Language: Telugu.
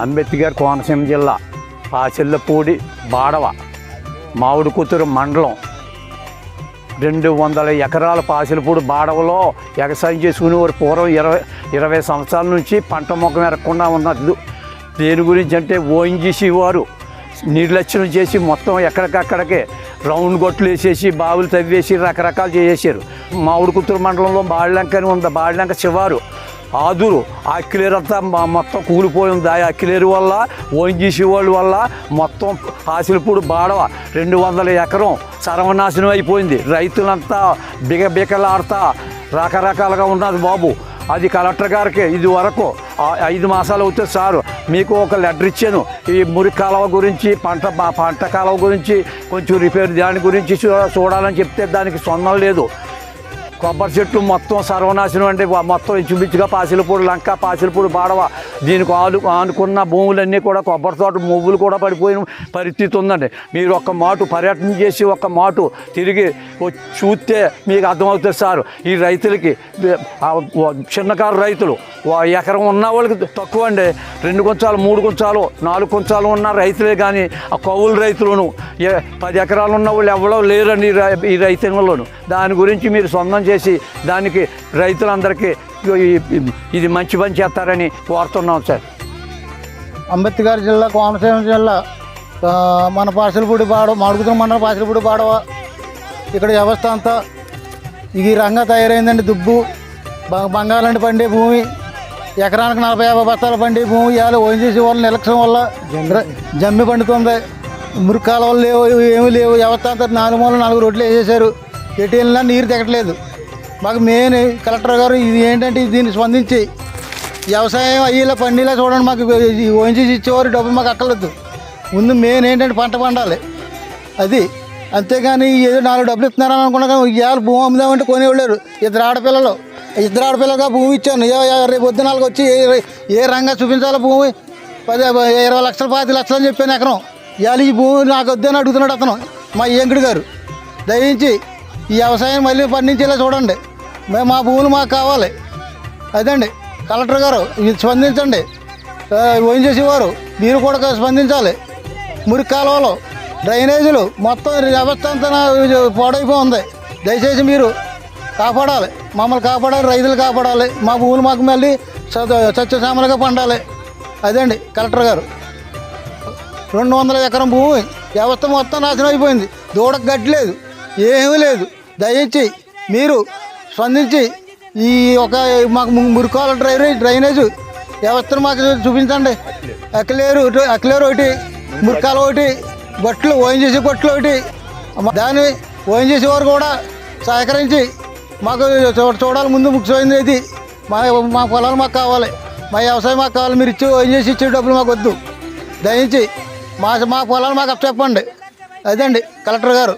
అంబేద్కర్ కోనసీమ జిల్లా పాచెల్లపూడి బాడవ మామిడికుతురు మండలం 200 ఎకరాల పాచెల్లపూడి బాడవలో వ్యవసాయం చేసుకునేవారు. పూర్వం 20 సంవత్సరాల నుంచి పంట మొక్కం ఎరగకుండా ఉన్నది. దేని గురించి అంటే ఓఎన్జీసీ వారు నిర్లక్ష్యం చేసి మొత్తం ఎక్కడికక్కడికే రౌండ్ గొట్లు వేసేసి బావులు తవ్వేసి రకరకాలు చేసేసారు. మామిడికుతురు మండలంలో బాడిలంక అని ఉంది. బాడిలంక శివారు ఆదురు అక్కిలేరు అంతా మొత్తం కూలిపోయి ఉంది. ఆ అక్కిలేరు వల్ల ఓఎన్జీసీ వాళ్ళ వల్ల మొత్తం పాచెల్లపూడి బాడవ 200 ఎకరం సర్వనాశనం అయిపోయింది. రైతులంతా బిగబికలాడుతా రకరకాలుగా ఉన్నది బాబు. అది కలెక్టర్ గారికి ఇది వరకు 5 మాసాలు అవుతుంది సారు, మీకు ఒక లెటర్ ఇచ్చాను. ఈ మురికి కాలువ గురించి పంట కాలువ గురించి కొంచెం రిపేర్ దాని గురించి చూడాలని చెప్తే దానికి సొంతం లేదు. కొబ్బరి చెట్లు మొత్తం సర్వనాశనం అంటే మొత్తం ఇంచుమించుగా పాచెల్లపూడి లంక పాచెల్లపూడి బాడవ దీనికి ఆనుకున్న భూములన్నీ కూడా కొబ్బరి తోట మువ్వులు కూడా పడిపోయిన పరిస్థితి ఉందండి. మీరు ఒక్క మాటు పర్యటన చేసి ఒక్క మాటు తిరిగి చూస్తే మీకు అర్థమవుతుంది సార్. ఈ రైతులకి చిన్నకారు రైతులు ఎకరం ఉన్న వాళ్ళకి తక్కువ అండి. 2 గుంచాలు 3 గుంచాలు 4 గుంచాలు ఉన్న రైతులే కానీ ఆ కౌలు రైతులను 10 ఎకరాలు ఉన్న వాళ్ళు ఎవరో లేరండి ఈ రైతులలోను. దాని గురించి మీరు సొంతం చేసి దానికి రైతులందరికీ ఇది మంచి పని చేస్తారని కోరుతున్నాం సార్. అంబేద్కర్ జిల్లా కోనసీమ జిల్లా మన పాచెల్లపూడి బాడవ మామిడికుతురు మండలం పాచెల్లపూడి బాడవ ఇక్కడ వ్యవస్థ అంతా ఈ రంగా తయారైందండి. దుబ్బు బంగాళంటి పండే భూమి, ఎకరానికి 40-50 బస్తాలు పండే భూమి ఇవాళ ఓఎన్జీసీ వల్ల నిర్లక్ష్యం వల్ల జమ్మి పండుతుంది. మురికి కాలువలు లేవు, ఏమీ లేవు. వ్యవస్థ అంతా 4 మూలలు 4 రోడ్లు వేసేసారు. ఎటు వెళ్ళినా నీరు దిగట్లేదు. మాకు మెయిన్ కలెక్టర్ గారు ఇది ఏంటంటే దీన్ని స్పందించి వ్యవసాయం అయ్యేలా పండిలా చూడండి. మాకు ఓఎన్జీసీ ఇచ్చేవారు డబ్బులు మాకు అక్కర్లేదు. ముందు మెయిన్ ఏంటంటే పంట పండాలి అది. అంతేగాని ఏదో 4 డబ్బులు ఇస్తున్నారని అనుకున్నా కానీ ఇవాళ భూమి అమ్ముదామంటే కొనేవాళ్ళు. 2 ఆడపిల్లలుగా భూమి ఇచ్చాను. రేపు పొద్దున వచ్చి ఏ రంగా చూపించాలో భూమి 20 లక్షలు 25 లక్షలు అని చెప్పాను ఎకరం. ఇవాళ ఈ భూమి నాకు వద్దని అడుగుతున్నాడు అతను మా ఏంకుడు గారు. దయించి ఈ వ్యవసాయం మళ్ళీ పండించేలా చూడండి. మా భూములు మాకు కావాలి అదండి. కలెక్టర్ గారు ఇది స్పందించండి. ఓఎన్జీసీ వారు మీరు కూడా స్పందించాలి. మురికి కాలువలు డ్రైనేజీలు మొత్తం వ్యవస్థ అంతా పాడైపోయింది. దయచేసి మీరు కాపాడాలి, మమ్మల్ని కాపాడాలి, రైతులు కాపాడాలి. మా భూములు మాకు మళ్ళీ సత్యసామలుగా పండాలి అదండి. కలెక్టర్ గారు 200 ఎకరం భూమి వ్యవస్థ మొత్తం నాశనం అయిపోయింది. దూడకు గడ్డి లేదు, ఏమీ లేదు. దయించి మీరు స్పందించి ఈ మాకు మురికాల డ్రైనేజ్ వ్యవస్థను మాకు చూపించండి. అక్కిలేరు ఒకటి, మురికాల ఒకటి, గొట్లు ఓఎన్జీసీ గొట్లు ఒకటి. దాన్ని ఓఎన్జీసీ వారు కూడా సహకరించి మాకు చూడాలి. ముందు ముఖ్యమైనది ఇది. మా పొలాలు మాకు కావాలి, మా వ్యవసాయం మాకు కావాలి. మీరు ఓఎన్జీసీ ఇచ్చే డబ్బులు మాకు వద్దు. దయించి మా పొలాలు మాకు అప్పచెప్పండి అదండి. కలెక్టర్ గారు